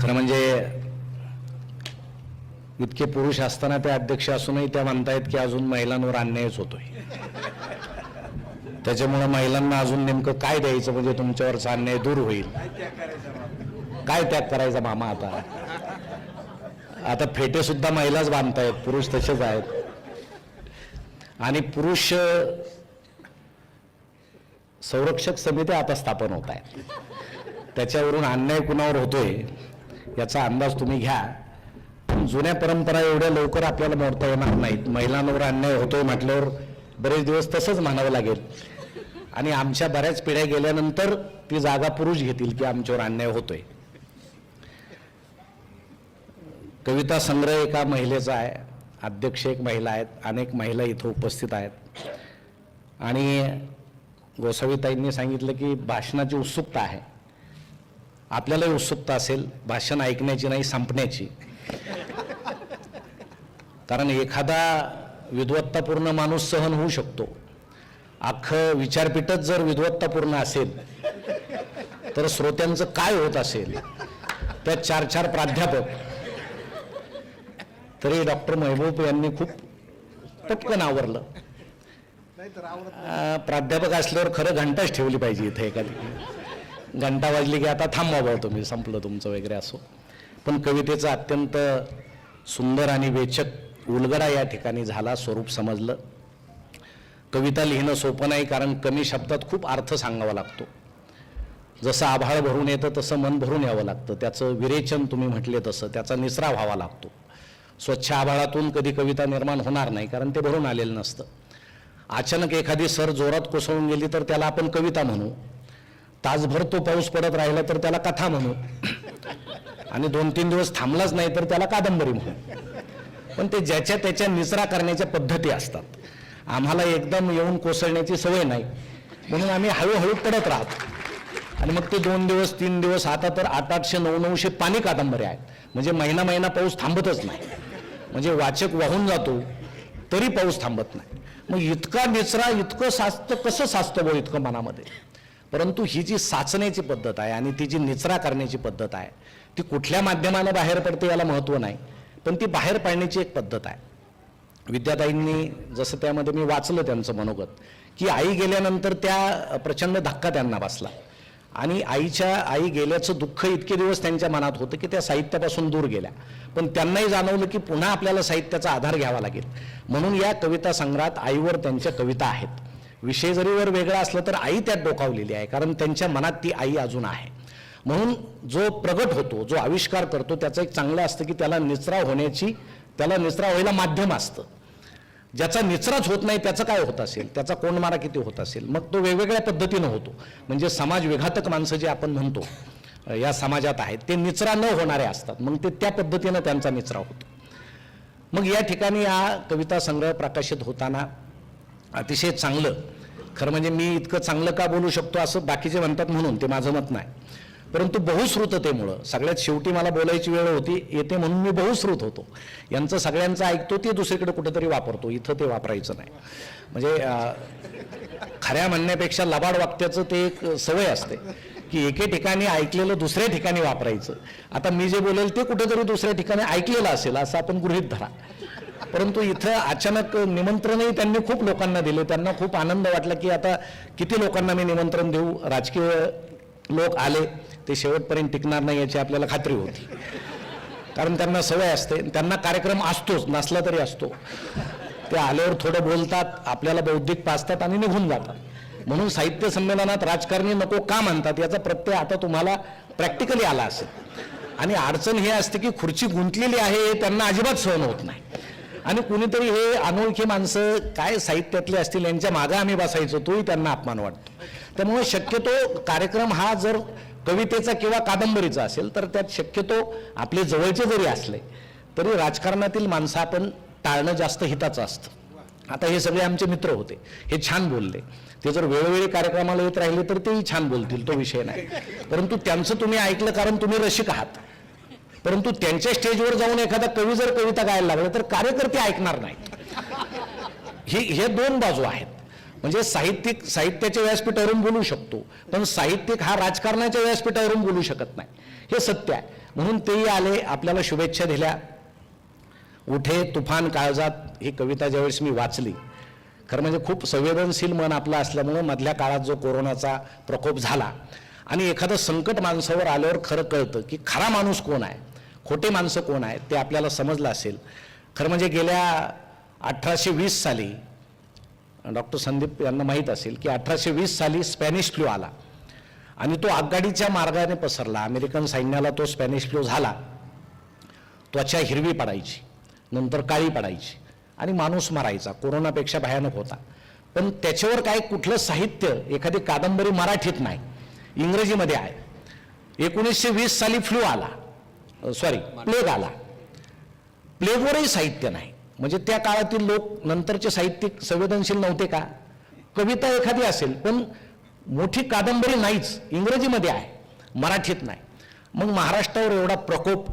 खरं म्हणजे इतके पुरुष असताना ते अध्यक्ष असूनही त्या म्हणतायत की अजून महिलांवर अन्यायच होतोय, त्याच्यामुळे महिलांना अजून नेमकं काय द्यायचं म्हणजे तुमच्यावरचा अन्याय दूर होईल. काय त्याग करायचा मामा? आता फेटे सुद्धा महिलाच बांधतायत, पुरुष तसेच आहेत. आणि पुरुष संरक्षक समित्या आता स्थापन होत आहेत, त्याच्यावरून अन्याय कुणावर होतोय याचा अंदाज तुम्ही घ्या. जुन्या परंपरा एवढ्या लवकर आपल्याला मोडता येणार नाहीत. महिलांवर अन्याय होतोय म्हटल्यावर बरेच दिवस तसंच म्हणावं लागेल, आणि आमच्या बऱ्याच पिढ्या गेल्यानंतर ती जागा पुरुष घेतील की आमच्यावर अन्याय होतोय. कविता संग्रह एका महिलेचा आहे, अध्यक्ष एक महिला आहेत, अनेक महिला इथं उपस्थित आहेत. आणि गोसावीताईंनी सांगितलं की भाषणाची उत्सुकता आहे. आपल्यालाही उत्सुकता असेल भाषण ऐकण्याची, नाही संपण्याची. कारण एखादा विद्वत्तापूर्ण माणूस सहन होऊ शकतो, अख्खं विचारपीठच जर विद्वत्तापूर्ण असेल तर श्रोत्यांचं काय होत असेल. त्यात 4-4 प्राध्यापक. तरी डॉक्टर महबूब यांनी खूप पटकन आवरलं. प्राध्यापक असल्यावर खरं घंटाच ठेवली पाहिजे इथे. एखादी घंटा वाजली की आता थांबवा भाऊ तुम्ही, संपलं तुमचं वगैरे असो. पण कवितेचा अत्यंत सुंदर आणि वेचक उलगडा या ठिकाणी झाला, स्वरूप समजलं. कविता लिहिणं सोपं नाही, कारण कमी शब्दात खूप अर्थ सांगावा लागतो. जसं आभाळ भरून येतं तसं मन भरून यावं लागतं. त्याचं विरेचन तुम्ही म्हटले तसं त्याचा निचरा व्हावा लागतो. स्वच्छ आभाळातून कधी कविता निर्माण होणार नाही, कारण ते भरून आलेलं नसतं. अचानक एखादी सर जोरात कोसळून गेली तर त्याला आपण कविता म्हणू. तासभर तो पाऊस पडत राहिला तर त्याला कथा म्हणू, आणि 2-3 दिवस थांबलाच नाही तर त्याला कादंबरी म्हणू. पण ते ज्याच्या त्याच्या निचरा करण्याच्या पद्धती असतात. आम्हाला एकदम येऊन कोसळण्याची सवय नाही, म्हणून आम्ही हळूहळू पडत राहतो. आणि मग ते 2 दिवस 3 दिवस, आता तर 800-900 पाणी कादंबऱ्या आहेत. म्हणजे महिना पाऊस थांबतच नाही. म्हणजे वाचक वाहून जातो तरी पाऊस थांबत नाही. मग इतका निचरा, इतकं साचतं, कसं साचतं बो इतकं मनामध्ये. परंतु ही जी साचण्याची पद्धत आहे आणि ती जी निचरा करण्याची पद्धत आहे, ती कुठल्या माध्यमानं बाहेर पडते याला महत्त्व नाही, पण ती बाहेर पाडण्याची एक पद्धत आहे. विद्याताईंनी जसं त्यामध्ये मी वाचलं त्यांचं मनोगत, की आई गेल्यानंतर त्या प्रचंड धक्का त्यांना बसला, आणि आई गेल्याचं दुःख इतके दिवस त्यांच्या मनात होतं की त्या साहित्यापासून दूर गेल्या. पण त्यांनाही जाणवलं की पुन्हा आपल्याला साहित्याचा आधार घ्यावा लागेल. म्हणून या कविता संग्रहात आईवर त्यांच्या कविता आहेत. विषय जरी वर वेगळा असला तर आई त्यात डोकावलेली आहे, कारण त्यांच्या मनात ती आई अजून आहे. म्हणून जो प्रगट होतो, जो आविष्कार करतो, त्याचं एक चांगलं असतं की त्याला निचरा व्हायला माध्यम असतं. ज्याचा निचराच होत नाही त्याचं काय होत असेल, त्याचा कोंडमारा किती होत असेल, मग तो वेगवेगळ्या पद्धतीनं होतो. म्हणजे समाज विघातक माणसं जे आपण म्हणतो या समाजात आहेत, ते निचरा न होणारे असतात. मग ते त्या पद्धतीनं त्यांचा निचरा होतो. मग या ठिकाणी हा कविता संग्रह प्रकाशित होताना अतिशय चांगलं, खरं म्हणजे मी इतकं चांगलं का बोलू शकतो असं बाकीचे म्हणतात म्हणून ते माझं मत नाही, परंतु बहुश्रुततेमुळं सगळ्यात शेवटी मला बोलायची वेळ येते म्हणून मी बहुश्रुत होतो. यांचं सगळ्यांचं ऐकतो, ते दुसरीकडे कुठेतरी वापरतो, इथं ते वापरायचं नाही. म्हणजे खऱ्या म्हणण्यापेक्षा लबाड वाक्याचं ते एक सवय असते की एके ठिकाणी ऐकलेलं दुसऱ्या ठिकाणी वापरायचं. आता मी जे बोलेल ते कुठेतरी दुसऱ्या ठिकाणी ऐकलेलं असेल असं आपण गृहीत धरा. परंतु इथं अचानक निमंत्रणही त्यांनी खूप लोकांना दिले. त्यांना खूप आनंद वाटला की आता किती लोकांना मी निमंत्रण देऊ. राजकीय लोक आले, ते शेवटपर्यंत टिकणार नाही याची आपल्याला खात्री होती, कारण त्यांना सवय असते. त्यांना कार्यक्रम असतोच, नसला तरी असतो. ते आल्यावर थोडं बोलतात, आपल्याला बौद्धिक पाजतात आणि निघून जातात. म्हणून साहित्य संमेलनात राजकारणी नको का म्हणतात याचा प्रत्यय आता तुम्हाला प्रॅक्टिकली आला असेल. आणि अडचण हे असते की खुर्ची गुंतलेली आहे हे त्यांना अजिबात सहन होत नाही. आणि कुणीतरी हे अनोळखी माणसं काय साहित्यातले असतील यांच्या मागं आम्ही बसायचो, तोही त्यांना अपमान वाटतो. त्यामुळे शक्यतो कार्यक्रम हा जर कवितेचा किंवा कादंबरीचा असेल तर त्यात शक्यतो आपले जवळचे जरी असले तरी राजकारणातील माणसं आपण टाळणं जास्त हिताचं असतं. आता हे सगळे आमचे मित्र होते, हे छान बोलले. ते जर वेळोवेळी कार्यक्रमाला येत राहिले तर तेही छान बोलतील, तो विषय नाही. परंतु त्यांचं तुम्ही ऐकलं कारण तुम्ही रसिक आहात. परंतु त्यांच्या स्टेजवर जाऊन एखादा कवी जर कविता गायला लागला तर कार्यकर्ते ऐकणार नाहीत. हे 2 बाजू आहेत. म्हणजे साहित्याच्या व्यासपीठावरून बोलू शकतो, पण साहित्यिक हा राजकारणाच्या व्यासपीठावरून बोलू शकत नाही. हे सत्य आहे. म्हणून तेही आले, आपल्याला शुभेच्छा दिल्या. उठे तुफान काळजात ही कविता ज्यावेळेस मी वाचली, खरं म्हणजे खूप संवेदनशील मन आपलं असल्यामुळं मधल्या काळात जो कोरोनाचा प्रकोप झाला आणि एखादं संकट माणसावर आल्यावर खरं कळतं की खरा माणूस कोण आहे, खोटे माणसं कोण आहे ते आपल्याला समजलं असेल. खरं म्हणजे गेल्या 1820 साली डॉक्टर संदीप यांना माहीत असेल की 1820 साली स्पॅनिश फ्लू आला आणि तो आगगाडीच्या मार्गाने पसरला. अमेरिकन सैन्याला तो स्पॅनिश फ्लू झाला. त्वचा हिरवी पडायची, नंतर काळी पडायची आणि माणूस मरायचा. कोरोनापेक्षा भयानक होता. पण त्याच्यावर काय कुठलं साहित्य, एखादी कादंबरी मराठीत नाही, इंग्रजीमध्ये आहे. 1920 साली फ्लू आला, प्लेग आला. प्लेगवरही साहित्य नाही. म्हणजे त्या काळातील लोक नंतरचे साहित्यिक संवेदनशील नव्हते का? कविता एखादी असेल पण मोठी कादंबरी नाहीच, इंग्रजीमध्ये आहे, मराठीत नाही. मग महाराष्ट्रावर एवढा प्रकोप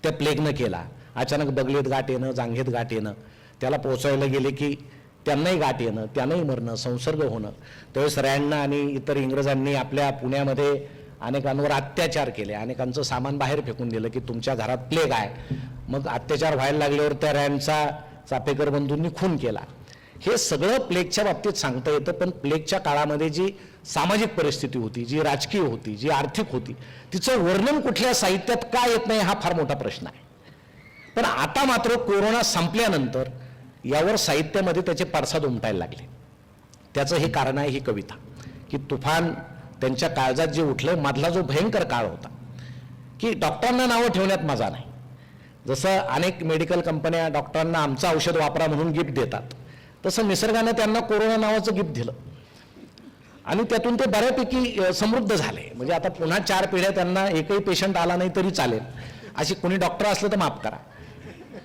त्या प्लेगनं केला. अचानक बगलेत गाठ येणं, जांघेत गाठ येणं, त्याला पोचायला गेले की त्यांनाही गाठ येणं, त्यांनाही मरणं, संसर्ग होणं. त्यावेळेस रॅननं आणि इतर इंग्रजांनी आपल्या पुण्यामध्ये अनेकांवर अत्याचार केले, अनेकांचं सामान बाहेर फेकून दिलं की तुमच्या घरात प्लेग आहे. मग अत्याचार व्हायला लागल्यावर त्या रॅनचा चापेकर बंधूंनी खून केला. हे सगळं प्लेगच्या बाबतीत सांगता येतं. पण प्लेगच्या काळामध्ये जी सामाजिक परिस्थिती होती, जी राजकीय होती, जी आर्थिक होती, तिचं वर्णन कुठल्या साहित्यात का येत नाही हा फार मोठा प्रश्न आहे. पण आता मात्र कोरोना संपल्यानंतर यावर साहित्यामध्ये त्याचे पडसाद उमटायला लागले. त्याचं हे कारण आहे ही कविता, की तुफान त्यांच्या काळजात जे उठलं, मधला जो भयंकर काळ होता, की डॉक्टरांना नावं ठेवण्यात मजा नाही. जसं अनेक मेडिकल कंपन्या डॉक्टरांना आमचं औषध वापरा म्हणून गिफ्ट देतात, तसं निसर्गानं त्यांना कोरोना नावाचं गिफ्ट दिलं आणि त्यातून ते बऱ्यापैकी समृद्ध झाले. म्हणजे आता पुन्हा 4 पिढ्या त्यांना एकही पेशंट आला नाही तरी चालेल, अशी कोणी डॉक्टर असलं तर माफ करा.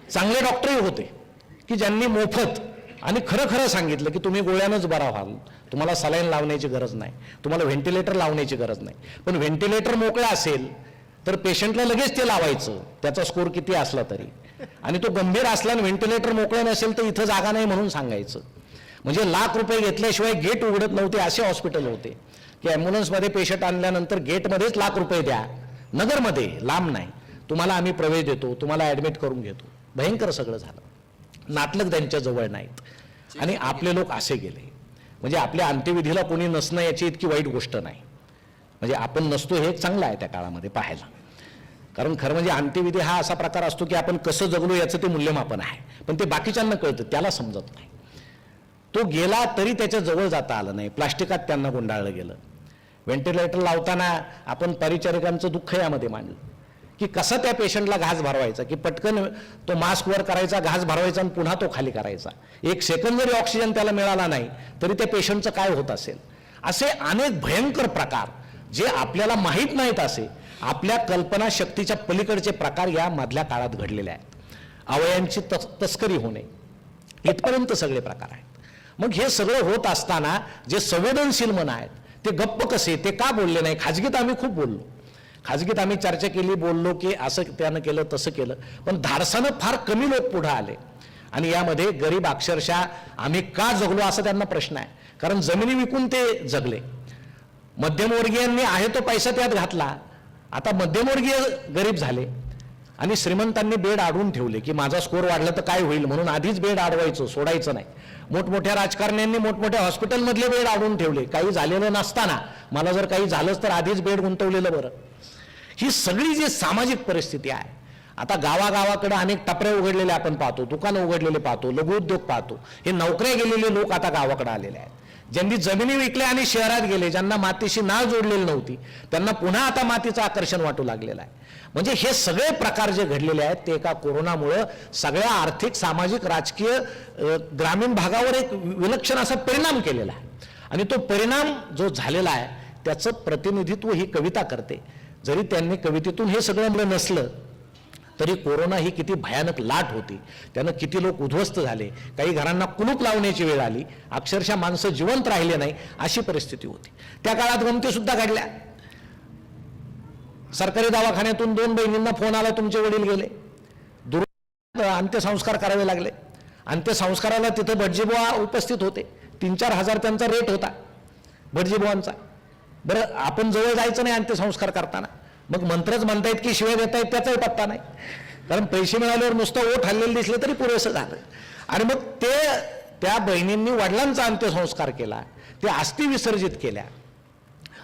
चांगले डॉक्टरही होते की ज्यांनी मोफत आणि खरं खरं सांगितलं की तुम्ही गोळ्यानंच बरा व्हाल, तुम्हाला सलाईन लावण्याची गरज नाही, तुम्हाला व्हेंटिलेटर लावण्याची गरज नाही. पण व्हेंटिलेटर मोकळा असेल तर पेशंटला लगेच ते लावायचं, त्याचा स्कोर किती असला तरी. आणि तो गंभीर असला आणि व्हेंटिलेटर मोकळं नसेल तर इथं जागा नाही म्हणून सांगायचं. म्हणजे लाख रुपये घेतल्याशिवाय गेट उघडत नव्हते असे हॉस्पिटल होते की ॲम्ब्युलन्समध्ये पेशंट आणल्यानंतर गेटमध्येच लाख रुपये द्या, नगरमध्ये, लांब नाही, तुम्हाला आम्ही प्रवेश देतो, तुम्हाला ॲडमिट करून घेतो. भयंकर सगळं झालं. नातलग त्यांच्या जवळ नाहीत आणि आपले लोक असे गेले. म्हणजे आपल्या अंत्यविधीला कोणी नसणं याची इतकी वाईट गोष्ट नाही. म्हणजे आपण नसतो हे चांगलं आहे त्या काळामध्ये पाहायला. कारण खरं म्हणजे अंत्यविधी हा असा प्रकार असतो की आपण कसं जगलो याचं ते मूल्यमापन आहे. पण ते बाकीच्यांना कळतं, त्याला समजत नाही. तो गेला तरी त्याच्या जवळ जाता आलं नाही, प्लास्टिकात त्यांना गुंडाळलं गेलं. व्हेंटिलेटर लावताना आपण परिचारिकांचं दुःख यामध्ये मांडलं की कसा त्या पेशंटला घास भरवायचा, की पटकन तो मास्क वर करायचा, घास भरवायचा आणि पुन्हा तो खाली करायचा. 1 सेकंद जरी ऑक्सिजन त्याला मिळाला नाही तरी त्या पेशंटचं काय होत असेल. असे अनेक भयंकर प्रकार जे आपल्याला माहीत नाहीत, असे आपल्या कल्पना शक्तीच्या पलीकडचे प्रकार या मधल्या काळात घडलेले आहेत. अवयांची तस्करी होणे इथपर्यंत सगळे प्रकार आहेत. मग हे सगळं होत असताना जे संवेदनशील मन आहेत ते गप्प कसे, ते का बोलले नाही? खाजगीत आम्ही खूप बोललो, खाजगीत आम्ही चर्चा केली, बोललो की असं त्यानं केलं, तसं केलं. पण धाडसानं फार कमी लोक पुढे आले आणि यामध्ये गरीब अक्षरशः आम्ही का जगलो असा त्यांना प्रश्न आहे. कारण जमिनी विकून ते जगले. मध्यमवर्गीयांनी आहे तो पैसा त्यात घातला, आता मध्यमवर्गीय गरीब झाले आणि श्रीमंतांनी बेड अडवून ठेवले की माझा स्कोर वाढला तर काय होईल म्हणून आधीच बेड अडवायचं, सोडायचं नाही. मोठमोठ्या राजकारण्यांनी मोठमोठ्या हॉस्पिटलमधले बेड अडवून ठेवले, काही झालेलं नसताना मला जर काही झालंच तर आधीच बेड गुंतवलेलं बरं. ही सगळी जी सामाजिक परिस्थिती आहे, आता गावागावाकडे अनेक टपऱ्या उघडलेले आपण पाहतो, दुकानं उघडलेले पाहतो, लघुउद्योग पाहतो. हे नोकऱ्या गेलेले लोक आता गावाकडे आलेले आहेत. ज्यांनी जमिनी विकल्या आणि शहरात गेले, ज्यांना मातीशी नाळ जोडलेली नव्हती, त्यांना पुन्हा आता मातीचं आकर्षण वाटू लागलेलं आहे. म्हणजे हे सगळे प्रकार जे घडलेले आहेत ते एका कोरोनामुळं सगळ्या आर्थिक, सामाजिक, राजकीय ग्रामीण भागावर एक विलक्षण असा परिणाम केलेला आहे. आणि तो परिणाम जो झालेला आहे त्याचं प्रतिनिधित्व ही कविता करते. जरी त्यांनी कवितेतून हे सगळं म्हणलं नसलं तरी कोरोना ही किती भयानक लाट होती, त्यानं किती लोक उद्ध्वस्त झाले, काही घरांना कुलूप लावण्याची वेळ आली, अक्षरशः माणसं जिवंत राहिले नाही अशी परिस्थिती होती. त्या काळात गमती सुद्धा घडल्या. सरकारी दवाखान्यातून 2 बहिणींना फोन आला, तुमचे वडील गेले, अंत्यसंस्कार करावे लागले. अंत्यसंस्काराला तिथं भटजीबुवा उपस्थित होते. 3-4 हजार त्यांचा रेट होता भटजीबुवांचा. बरं, आपण जवळ जायचं नाही अंत्यसंस्कार करताना, मग मंत्रच म्हणतायत की शिवाय देतायत त्याचाही पत्ता नाही, कारण पैसे मिळाल्यावर नुसतं ओठ हल्लेलं दिसलं तरी पुरेसं झालं. आणि मग त्या बहिणींनी वडिलांचा अंत्यसंस्कार केला, ते अस्थी विसर्जित केल्या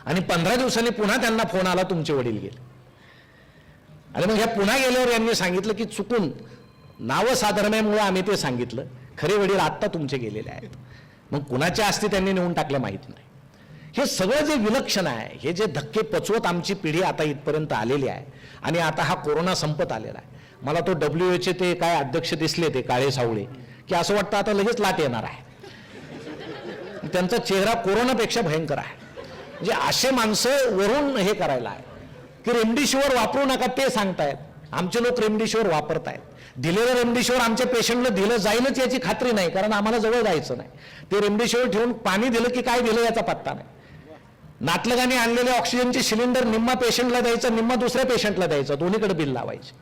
आणि 15 दिवसांनी पुन्हा त्यांना फोन आला, तुमचे वडील गेले. आणि मग ह्या पुन्हा गेल्यावर यांनी सांगितलं की चुकून नावसाधर्म्यामुळे आम्ही ते सांगितलं, खरे वडील आत्ता तुमचे गेलेले आहेत. मग कुणाच्या अस्थी त्यांनी नेऊन टाकल्या माहीत नाही. हे सगळं जे विलक्षण आहे, हे जे धक्के पचवत आमची पिढी आता इथपर्यंत आलेली आहे, आणि आता हा कोरोना संपत आलेला आहे. मला तो WHO ते काय अध्यक्ष दिसले, ते काळे सावळे, की असं वाटतं आता लगेच लाट येणार आहे. त्यांचा चेहरा कोरोनापेक्षा भयंकर आहे. म्हणजे असे माणसं वरून हे करायला आहे की रेमडेसिवीर वापरू नका ते सांगतायत. आमचे लोक रेमडेसिवीर वापरतायत. दिलेलं रेमडेसिवीर आमच्या पेशंटला दिलं जाईलच याची खात्री नाही, कारण आम्हाला जवळ जायचं नाही. ते रेमडेसिवीर ठेवून पाणी दिलं की काय दिलं याचा पत्ता नाही. नातलगाने आणलेले ऑक्सिजनचे सिलेंडर निम्मा पेशंटला द्यायचं, निम्मा दुसऱ्या पेशंटला द्यायचं, दोन्हीकडे बिल लावायचे.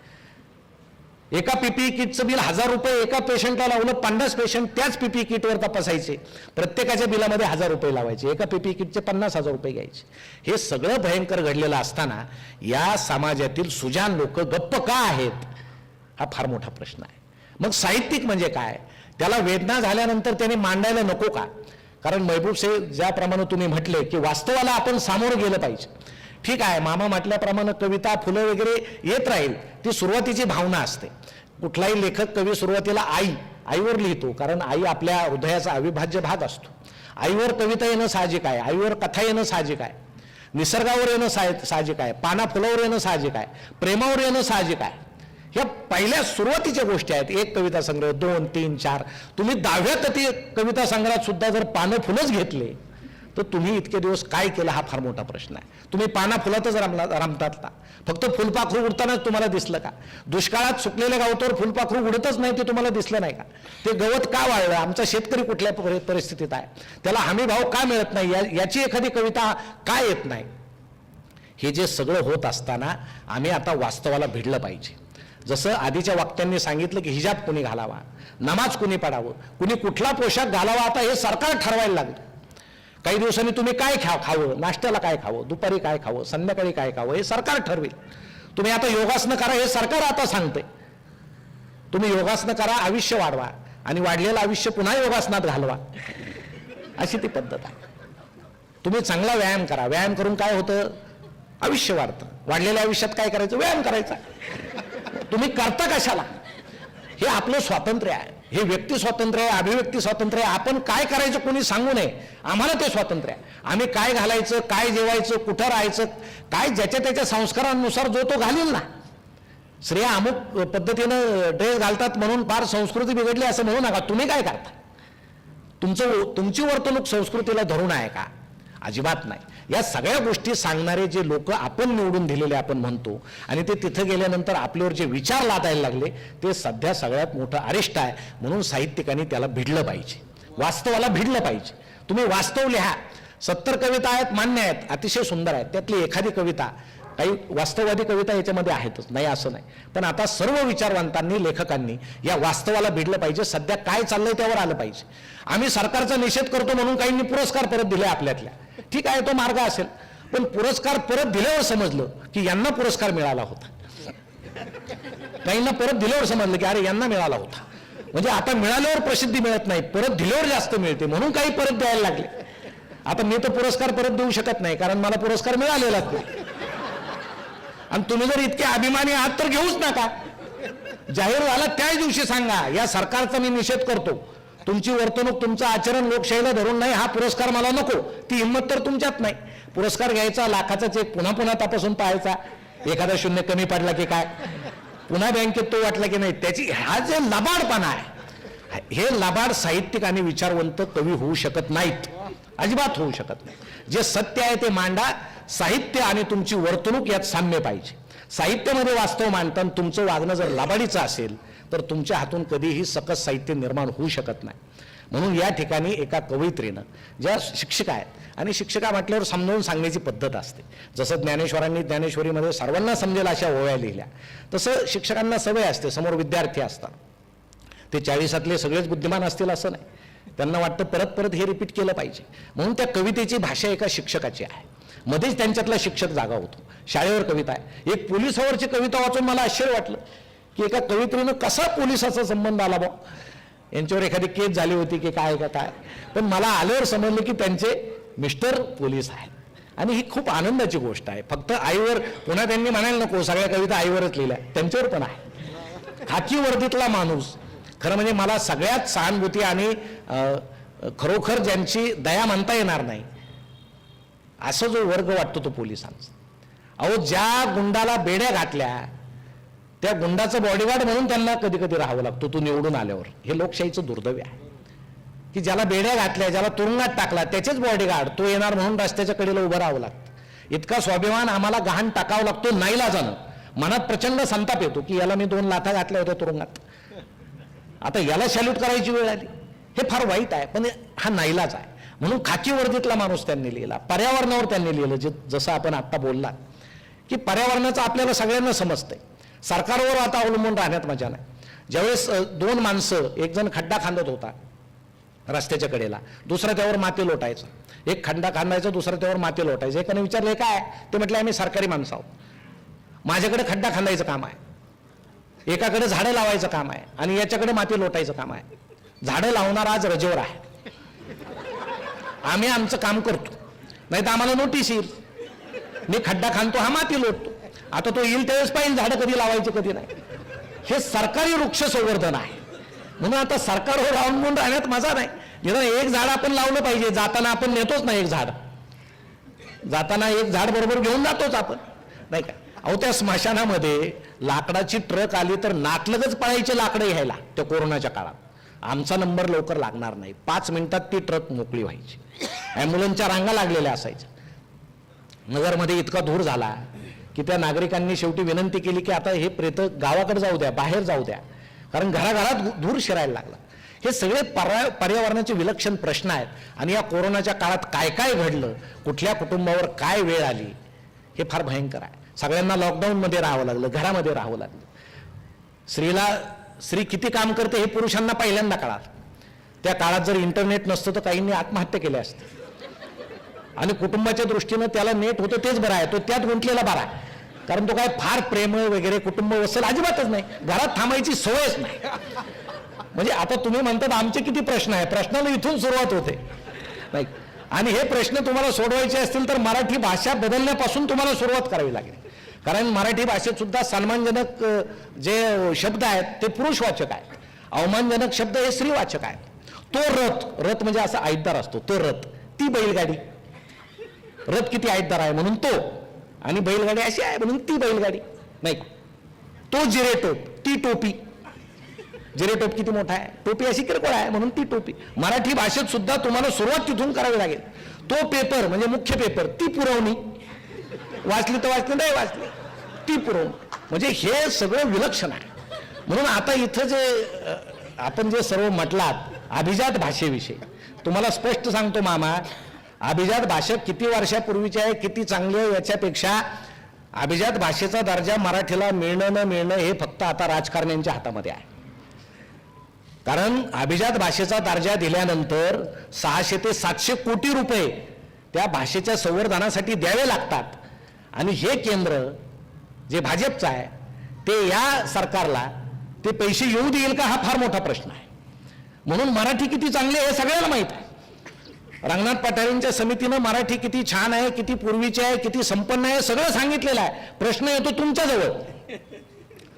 एका पीपीई किटचं बिल 1000 रुपये एका पेशंटला लावलं, 50 पेशंट त्याच पीपीई किटवर तपासायचे, प्रत्येकाच्या बिलामध्ये 1000 रुपये लावायचे, एका पीपीई किटचे 50,000 रुपये घ्यायचे. हे सगळं भयंकर घडलेलं असताना या समाजातील सुजाण लोक गप्प का आहेत, हा फार मोठा प्रश्न आहे. मग साहित्यिक म्हणजे काय, त्याला वेदना झाल्यानंतर त्याने मांडायला नको का? कारण महबूब साहेब ज्याप्रमाणे तुम्ही म्हटले की वास्तवाला आपण सामोरं गेलं पाहिजे. ठीक आहे, मामा म्हटल्याप्रमाणे कविता फुलं वगैरे येत राहील, ती सुरुवातीची भावना असते. कुठलाही लेखक कवी सुरुवातीला आईवर लिहितो, कारण आई आपल्या हृदयाचा अविभाज्य भाग असतो. आईवर कविता येणं साहजिक आहे, आईवर कथा येणं साहजिक आहे, निसर्गावर येणं साहजिक आहे, पाना फुलावर येणं साहजिक आहे, प्रेमावर येणं साहजिक आहे. ह्या पहिल्या सुरुवातीच्या गोष्टी आहेत. एक कविता संग्रह, 2, 3, 4. तुम्ही 10व्या ती कविता संग्रहात सुद्धा जर पानं फुलंच घेतले तर तुम्ही इतके दिवस काय केलं, हा फार मोठा प्रश्न आहे. तुम्ही पाना फुलातच रमतात का? फक्त फुलपाखरू उडतानाच तुम्हाला दिसलं का? दुष्काळात सुकलेल्या गवतावर फुलपाखरू उडतच नाही ते तुम्हाला दिसलं नाही का? ते गवत का वाळलं? आमचा शेतकरी कुठल्या परिस्थितीत आहे? त्याला हमी भाव का मिळत नाही? याची एखादी कविता का येत नाही? हे जे सगळं होत असताना आम्ही आता वास्तवाला भिडलं पाहिजे. जसं आधीच्या वक्त्यांनी सांगितलं की हिजाब कुणी घालावा, नमाज कुणी पडावं, कुणी कुठला पोशाख घालावा, आता हे सरकार ठरवायला लागलं. काही दिवसांनी तुम्ही काय खावं, नाश्त्याला काय खावं, दुपारी काय खावं, संध्याकाळी काय खावं, हे सरकार ठरवेल. तुम्ही आता योगासनं करा, हे सरकार आता सांगते. तुम्ही योगासनं करा, आयुष्य वाढवा, आणि वाढलेलं आयुष्य पुन्हा योगासनात घालवा, अशी ती पद्धत आहे. तुम्ही चांगला व्यायाम करा, व्यायाम करून काय होतं? आयुष्य वाढतं. वाढलेल्या आयुष्यात काय करायचं? व्यायाम करायचा. तुम्ही करता कशाला? हे आपलं स्वातंत्र्य आहे, हे व्यक्ती स्वातंत्र्य आहे, अभिव्यक्ती स्वातंत्र्य आहे. आपण काय करायचं कोणी सांगू नये, आम्हाला ते स्वातंत्र्य आहे. आम्ही काय घालायचं, काय जेवायचं, कुठं राहायचं, काय ज्याच्या त्याच्या संस्कारांनुसार जो तो घालील ना. स्त्रिया अमुक पद्धतीनं ड्रेस घालतात म्हणून फार संस्कृती बिघडली असं म्हणू नका. तुम्ही काय करता? तुमची वर्तणूक संस्कृतीला धरून आहे का? अजिबात नाही. या सगळ्या गोष्टी सांगणारे जे लोक आपण निवडून दिलेले आपण म्हणतो, आणि ते तिथं गेल्यानंतर आपल्यावर जे विचार लादायला लागले, ते सध्या सगळ्यात मोठं अरिष्ट आहे. म्हणून साहित्यिकांनी त्याला भिडलं पाहिजे, वास्तवाला भिडलं पाहिजे. तुम्ही वास्तव लिहा. 70 कविता आहेत, मान्य आहेत, अतिशय सुंदर आहेत. त्यातली एखादी कविता, काही वास्तववादी कविता याच्यामध्ये आहेतच, नाही असं नाही. पण आता सर्व विचारवंतांनी, लेखकांनी या वास्तवाला भिडलं पाहिजे. सध्या काय चाललंय त्यावर आलं पाहिजे. आम्ही सरकारचा निषेध करतो म्हणून काहींनी पुरस्कार परत दिले आपल्यातल्या, ठीक आहे, तो मार्ग असेल. पण पुरस्कार परत दिल्यावर समजलं की यांना पुरस्कार मिळाला होता. काहींना परत दिल्यावर समजलं की अरे यांना मिळाला होता. म्हणजे आता मिळाल्यावर प्रसिद्धी मिळत नाही, परत दिल्यावर जास्त मिळते, म्हणून काही परत द्यायला लागले. आता मी तर पुरस्कार परत देऊ शकत नाही, कारण मला पुरस्कार मिळालेलाच नाही. आणि तुम्ही जर इतके अभिमानी आहात तर घेऊच नका. जाहीर झाला त्याच दिवशी सांगा, या सरकारचा मी निषेध करतो, तुमची वर्तणूक, तुमचं आचरण लोकशाहीला धरून नाही, हा पुरस्कार मला नको. ती हिंमत तर तुमच्यात नाही. पुरस्कार घ्यायचा, लाखाचा चेक पुन्हा पुन्हा तपासून पाहायचा, एखादा शून्य कमी पडला की काय, पुन्हा बँकेत तो वाटला की नाही, त्याची हा जे लबाडपणा आहे, हे लबाड साहित्यिक आणि विचारवंत कवी होऊ शकत नाहीत, अजिबात होऊ शकत नाही. जे सत्य आहे ते मांडा. साहित्य आणि तुमची वर्तणूक यात साम्य पाहिजे. साहित्यामध्ये वास्तव मांडताना तुमचं वागणं जर लबाडीचं असेल तर तुमच्या हातून कधीही सकस साहित्य निर्माण होऊ शकत नाही. म्हणून या ठिकाणी एका कवयित्रीनं, ज्या शिक्षिका आहेत, आणि शिक्षिका म्हटल्यावर समजावून सांगण्याची पद्धत असते. जसं ज्ञानेश्वरांनी ज्ञानेश्वरीमध्ये सर्वांना समजेल अशा ओव्या लिहिल्या, तसं शिक्षकांना सवय असते, समोर विद्यार्थी असतात, ते 40तले सगळेच बुद्धिमान असतील असं नाही. त्यांना वाटतं परत परत हे रिपीट केलं पाहिजे. म्हणून त्या कवितेची भाषा एका शिक्षकाची आहे. मध्येच त्यांच्यातला शिक्षक जागा होतो. शाळेवर कविता आहे, एक पोलिसावरची कविता वाचून मला आश्चर्य वाटलं की एका कवित्रीनं कसा पोलिसाचा संबंध आला बा, यांच्यावर एखादी केस झाली होती की काय का काय, पण मला आल्यावर समजलं की त्यांचे मिस्टर पोलीस आहेत. आणि ही खूप आनंदाची गोष्ट आहे. फक्त आईवर पुन्हा त्यांनी म्हणायला नको सगळ्या कविता आईवरच लिहिल्या, त्यांच्यावर पण आहे. खाकी वर्दीतला माणूस, खरं म्हणजे मला सगळ्यात सहानुभूती आणि खरोखर ज्यांची दया म्हणता येणार नाही असा जो वर्ग वाटतो तो पोलिसांचा. अहो, ज्या गुंडाला बेड्या घातल्या त्या गुंडाचं बॉडीगार्ड म्हणून त्यांना कधी कधी राहावं लागतो तो निवडून आल्यावर. हे लोकशाहीचं दुर्दैव आहे की ज्याला बेड्या घातल्या, ज्याला तुरुंगात टाकला त्याचेच बॉडीगार्ड तो येणार म्हणून रस्त्याच्या कडेला उभं राहावं लागतं. इतका स्वाभिमान आम्हाला गहाण टाकावं लागतो नाईलाजानं. मनात प्रचंड संताप येतो की याला मी 2 लाथा घातल्या होत्या तुरुंगात, आता याला सॅल्यूट करायची वेळ आली. हे फार वाईट आहे, पण हा नाईलाज आहे. म्हणून खाकी वर्दीतला माणूस त्यांनी लिहिला. पर्यावरणावर त्यांनी लिहिलं, जसं आपण आत्ता बोलला की पर्यावरणाचं आपल्याला सगळ्यांना समजतंय. सरकारवर आता अवलंबून राहण्यात मजा नाही. ज्यावेळेस 2 माणसं, एक जण खड्डा खांदत होता रस्त्याच्या कडेला, दुसरा त्यावर माती लोटायचा. एक खड्डा खांदायचा, दुसरा त्यावर माती लोटायचं. एकाने विचारलं काय, ते म्हटले आम्ही सरकारी माणसं आहोत, माझ्याकडे खड्डा खांदायचं काम आहे, एकाकडे झाडं लावायचं काम आहे आणि याच्याकडे माती लोटायचं काम आहे. झाडं लावणार आज रजेवर आहे, आम्ही आमचं काम करतो, नाही तर आम्हाला नोटीस येईल. मी खड्डा खांदतो, हा माती लोटतो. आता तो येईल त्यावेळेस पाहिजे झाडं कधी लावायचे कधी नाही. हे सरकारी वृक्ष संवर्धन आहे. म्हणून आता सरकारवर अवलंबून राहण्यात मजा नाही. निदान एक झाड आपण लावलं पाहिजे. जाताना आपण नेतोच ना एक झाड, जाताना एक झाड बरोबर घेऊन जातोच आपण, नाही का. अहो, त्या स्मशानामध्ये लाकडाची ट्रक आली तर नाटलगच पळायचे लाकडं घ्यायला. त्या कोरोनाच्या काळात आमचा नंबर लवकर लागणार नाही, 5 मिनिटात ती ट्रक मोकळी व्हायची. ॲम्ब्युलन्सच्या रांगा लागलेल्या असायच्या. नगरमध्ये इतका धूर झाला की त्या नागरिकांनी शेवटी विनंती केली की आता हे प्रेत गावाकडे जाऊ द्या, बाहेर जाऊ द्या, कारण घराघरात धूर शिरायला लागला. हे सगळे पर्यावरणाचे विलक्षण प्रश्न आहेत. आणि या कोरोनाच्या काळात काय काय घडलं, कुठल्या कुटुंबावर काय वेळ आली, हे फार भयंकर आहे. सगळ्यांना लॉकडाऊनमध्ये राहावं लागलं, घरामध्ये राहावं लागलं. स्त्री किती काम करते हे पुरुषांना पहिल्यांदा कळालं. त्या काळात जर इंटरनेट नसतं तर काहींनी आत्महत्या केल्या असत्या. आणि कुटुंबाच्या दृष्टीनं त्याला नेट होतं तेच बरं आहे, तो त्यात गुंतलेला बरा आहे, कारण तो काय फार प्रेमळ वगैरे कुटुंब वसल अजिबातच नाही, घरात थांबायची सवयच नाही. म्हणजे आता तुम्ही म्हणतात आमचे किती प्रश्न आहे, प्रश्नाला इथून सुरुवात होते नाही. आणि हे प्रश्न तुम्हाला सोडवायचे असतील तर मराठी भाषा बदलण्यापासून तुम्हाला सुरुवात करावी लागेल. कारण मराठी भाषेत सुद्धा सन्मानजनक जे शब्द आहेत ते पुरुषवाचक आहेत, अवमानजनक शब्द हे स्त्रीवाचक आहेत. तो रथ म्हणजे असा आयतदार असतो, तो रथ, ती बैलगाडी, रथ किती आयतदार आहे म्हणून तो, आणि बैलगाडी अशी आहे म्हणून ती बैलगाडी नाही. तो जिरेटोप, ती टोपी, जिरेटोप किती मोठा आहे, टोपी अशी किरकोळ आहे म्हणून ती टोपी. मराठी भाषेत सुद्धा तुम्हाला सुरुवात तिथून करावी लागेल. तो पेपर म्हणजे मुख्य पेपर, ती पुरवणी, वाचली तर वाचली, नाही वाचली ती पुरवणी. म्हणजे हे सगळं विलक्षण आहे. म्हणून आता इथं जे आपण जे सर्व म्हटलात अभिजात भाषेविषयी, तुम्हाला स्पष्ट सांगतो मामा, अभिजात भाषा किती वर्षापूर्वीची आहे, किती चांगली आहे याच्यापेक्षा अभिजात भाषेचा दर्जा मराठीला मिळणं न मिळणं हे फक्त आता राजकारण्यांच्या हातामध्ये आहे. कारण अभिजात भाषेचा दर्जा दिल्यानंतर 600 ते 700 कोटी रुपये त्या भाषेच्या संवर्धनासाठी द्यावे लागतात. आणि हे केंद्र जे भाजपचं आहे ते या सरकारला ते पैसे येऊ देईल का, हा फार मोठा प्रश्न आहे. म्हणून मराठी किती चांगली आहे हे सगळ्याला माहीत आहे. रंगनाथ पठारेंच्या समितीनं मराठी किती छान आहे, किती पूर्वीची आहे, किती संपन्न आहे सगळं सांगितलेलं आहे. प्रश्न येतो तुमच्याजवळ,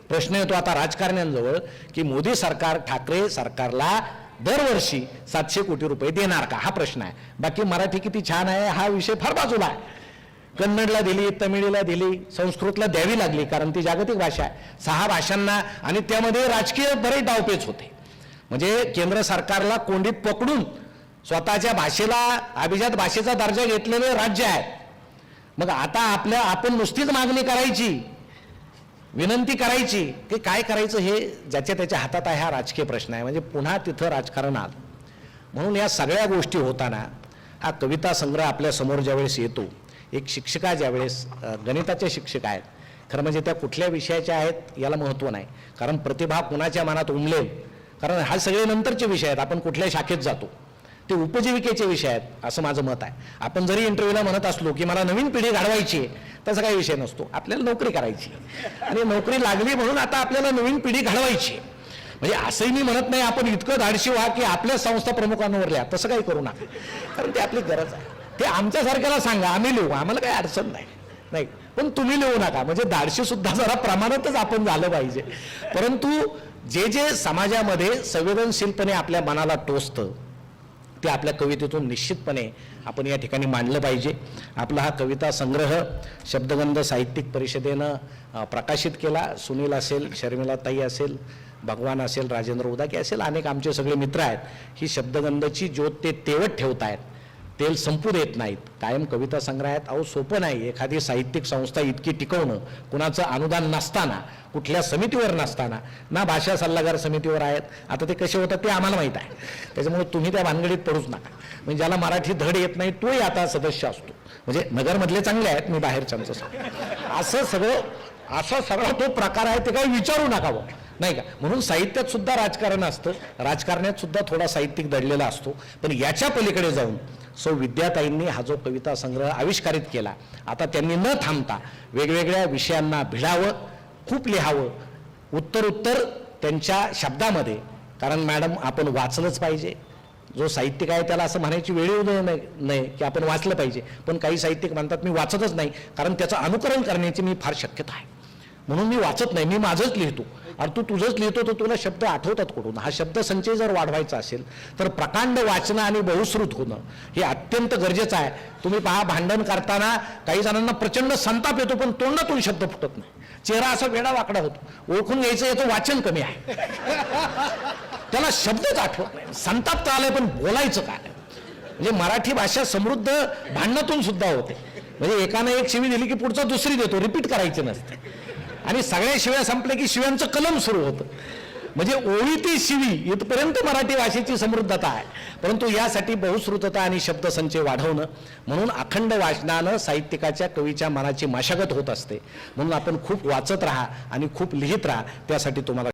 प्रश्न येतो आता राजकारण्यांजवळ की मोदी सरकार ठाकरे सरकारला दरवर्षी 700 कोटी रुपये देणार का, हा प्रश्न आहे. बाकी मराठी किती छान आहे हा विषय फार बाजूला आहे. कन्नडला दिली, तमिळीला दिली, संस्कृतला द्यावी लागली कारण ती जागतिक भाषा आहे. 6 भाषांना, आणि त्यामध्ये राजकीय बरेच डावपेच होते. म्हणजे केंद्र सरकारला कोंडीत पकडून स्वतःच्या भाषेला अभिजात भाषेचा दर्जा घेतलेले राज्य आहे. मग आता आपण नुसतीच मागणी करायची, विनंती करायची की काय करायचं हे ज्याच्या त्याच्या हातात आहे, हा राजकीय प्रश्न आहे. म्हणजे पुन्हा तिथं राजकारण आलं. म्हणून या सगळ्या गोष्टी होताना हा कविता संग्रह आपल्या समोर ज्यावेळेस येतो, एक शिक्षिका ज्यावेळेस गणिताच्या शिक्षक आहेत, खरं म्हणजे त्या कुठल्या विषयाच्या आहेत याला महत्त्व नाही, कारण प्रतिभा कुणाच्या मनात उमलेल, कारण हा सगळे नंतरचे विषय आहेत. आपण कुठल्या शाखेत जातो, ते उपजीविकेचे विषय आहेत असं माझं मत आहे. आपण जरी इंटरव्ह्यूला म्हणत असलो की मला नवीन पिढी घडवायची आहे, तसा काही विषय नसतो. आपल्याला नोकरी करायची आणि नोकरी लागली म्हणून आता आपल्याला नवीन पिढी घडवायची. म्हणजे असंही मी म्हणत नाही आपण इतकं धाडशी व्हा की आपल्या संस्था प्रमुखांवर लिहा, तसं काही करू नका, कारण ते आपली गरज आहे. ते आमच्यासारख्याला सांगा, आम्ही लिहू, आम्हाला काही अडचण नाही, पण तुम्ही लिहू नका. म्हणजे धाडशी सुद्धा जरा प्रमाणातच आपण झालं पाहिजे. परंतु जे जे समाजामध्ये संवेदनशीलपणे आपल्या मनाला टोचतं ते आपल्या कवितेतून निश्चितपणे आपण या ठिकाणी मांडलं पाहिजे. आपला हा कविता संग्रह शब्दगंध साहित्यिक परिषदेनं प्रकाशित केला. सुनील असेल, शर्मिलाताई असेल, भगवान असेल, राजेंद्र उदाके असेल, अनेक आमचे सगळे मित्र आहेत. ही शब्दगंधची ज्योत ते तेवत ठेवत आहेत, तेल संपू देत नाहीत. कायम कविता संग्रहात अहो सोपं नाही. एखादी साहित्यिक संस्था इतकी टिकवणं, कुणाचं अनुदान नसताना, कुठल्या समितीवर नसताना, ना भाषा सल्लागार समितीवर आहेत. आता ते कसे होतात ते आम्हाला माहीत आहे, त्याच्यामुळे तुम्ही त्या भानगडीत पडूच नका. म्हणजे ज्याला मराठी धड येत नाही तोही आता सदस्य असतो. म्हणजे नगरमधले चांगले आहेत, मी बाहेरच्यांचं सांगतो. असा सगळा तो प्रकार आहे, ते काही विचारू नका बुवा, नाही का. म्हणून साहित्यात सुद्धा राजकारण असतं, राजकारणात सुद्धा थोडा साहित्यिक दडलेला असतो. पण याच्या पलीकडे जाऊन सौ विद्याताईंनी हा जो कविता संग्रह आविष्कारित केला, आता त्यांनी न थांबता वेगवेगळ्या विषयांना भिडावं, खूप लिहावं, उत्तर त्यांच्या शब्दामध्ये. कारण मॅडम आपण वाचलंच पाहिजे. जो साहित्यिक आहे त्याला असं म्हणायची वेळ येऊ नाही की आपण वाचलं पाहिजे. पण काही साहित्यिक म्हणतात मी वाचतच नाही, कारण त्याचं अनुकरण करण्याची मी फार शक्यता आहे, म्हणून मी वाचत नाही, मी माझंच लिहितो. अरे तू तुझंच लिहितो तर तुला शब्द आठवतात कुठून? हा शब्दसंचय जर वाढवायचा असेल तर प्रकांड वाचन आणि बहुश्रुत होणं हे अत्यंत गरजेचं आहे. तुम्ही पहा, भांडण करताना काही जणांना प्रचंड संताप येतो, पण तोंडातून शब्द फुटत नाही, चेहरा असा वेडा वाकडा होतो. ओळखून घ्यायचं याचं वाचन कमी आहे, त्याला शब्दच आठवत नाही. संताप तर आलाय पण बोलायचं काय? म्हणजे मराठी भाषा समृद्ध भांडणातून सुद्धा होते. म्हणजे एकानं एक शिवी दिली की पुढचा दुसरी देतो, रिपीट करायची नसते. आणि सगळ्या शिव्या संपल्या की शिव्यांचं कलम सुरू होतं. म्हणजे ओळी ती शिवी इथपर्यंत मराठी भाषेची समृद्धता आहे. परंतु यासाठी बहुश्रुतता आणि शब्दसंचय वाढवणं, म्हणून अखंड वाचनानं साहित्यिकाच्या कवीच्या मनाची मशागत होत असते. म्हणून आपण खूप वाचत राहा आणि खूप लिहित राहा. त्यासाठी तुम्हाला